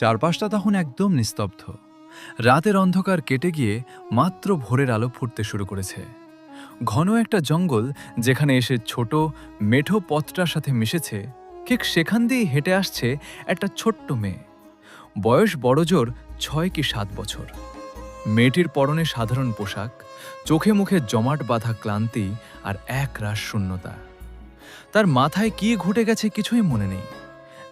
চারপাশটা তখন একদম নিস্তব্ধ। রাতের অন্ধকার কেটে গিয়ে মাত্র ভোরের আলো ফুটতে শুরু করেছে। ঘন একটা জঙ্গল, যেখানে এসে ছোট মেঠো পথটার সাথে মিশেছে, ঠিক সেখান দিয়েই হেঁটে আসছে একটা ছোট্ট মেয়ে। বয়স বড়জোর 6 কি 7 বছর। মেয়েটির পরনে সাধারণ পোশাক, চোখে মুখে জমাট বাঁধা ক্লান্তি আর একরাশ শূন্যতা। তার মাথায় কি ঘটে গেছে কিছুই মনে নেই।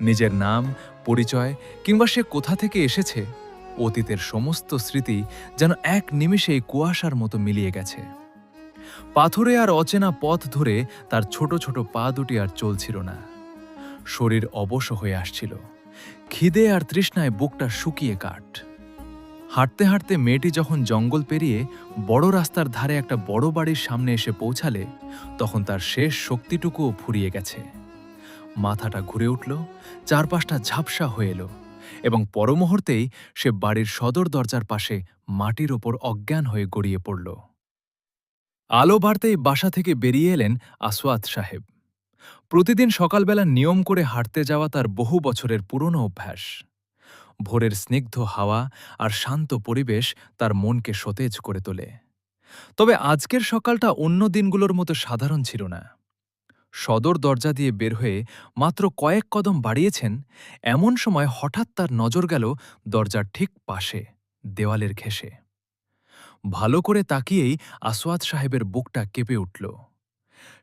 নিজের নাম, পরিচয় কিংবা সে কোথা থেকে এসেছে, অতীতের সমস্ত স্মৃতি যেন এক নিমিষেই কুয়াশার মতো মিলিয়ে গেছে। পাথরে আর অচেনা পথ ধরে তার ছোট ছোট পা দুটি আর চলছিল না। শরীর অবশ হয়ে আসছিল। খিদে আর তৃষ্ণায় বুকটা শুকিয়ে কাঠ। হাঁটতে হাঁটতে মেয়েটি যখন জঙ্গল পেরিয়ে বড় রাস্তার ধারে একটা বড় বাড়ির সামনে এসে পৌঁছালে, তখন তার শেষ শক্তিটুকুও ফুরিয়ে গেছে। মাথাটা ঘুরে উঠল, চারপাশটা ঝাপসা হয়ে এলো, এবং পরমুহূর্তেই সে বাড়ির সদর দরজার পাশে মাটির ওপর অজ্ঞান হয়ে গড়িয়ে পড়ল। আলো বাড়তেই বাসা থেকে বেরিয়ে এলেন আসওয়াত সাহেব। প্রতিদিন সকালবেলা নিয়ম করে হাঁটতে যাওয়া তার বহু বছরের পুরনো অভ্যাস। ভোরের স্নিগ্ধ হাওয়া আর শান্ত পরিবেশ তার মনকে সতেজ করে তোলে। তবে আজকের সকালটা অন্য দিনগুলোর মতো সাধারণ ছিল না। সদর দরজা দিয়ে বের হয়ে মাত্র কয়েক কদম বাড়িয়েছেন, এমন সময় হঠাৎ তার নজর গেল দরজার ঠিক পাশে, দেওয়ালের ঘেঁষে। ভালো করে তাকিয়েই আসওয়াত সাহেবের বুকটা কেঁপে উঠল।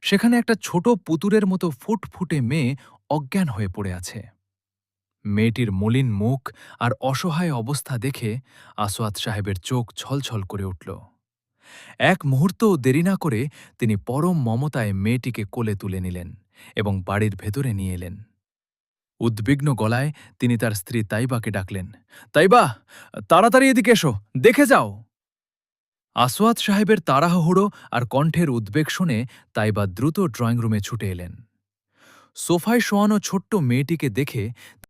সেখানে একটা ছোট পুতুরের মতো ফুটফুটে মেয়ে অজ্ঞান হয়ে পড়ে আছে। মেয়েটির মলিন মুখ আর অসহায় অবস্থা দেখে আসওয়াত সাহেবের চোখ ছলছল করে উঠল। এক মুহূর্তও দেরি না করে তিনি পরম মমতায় মেয়েটিকে কোলে তুলে নিলেন এবং বাড়ির ভেতরে নিয়ে এলেন। উদ্বিগ্ন গলায় তিনি তার স্ত্রী তাইবাকে ডাকলেন, "তাইবা, তাড়াতাড়ি এদিকে এসো, দেখে যাও।" আসওয়াত সাহেবের তাড়াহুড়ো আর কণ্ঠের উদ্বেগ শুনে তাইবা দ্রুত ড্রয়িং রুমে ছুটে এলেন। সোফায় শোয়ানো ছোট্ট মেয়েটিকে দেখে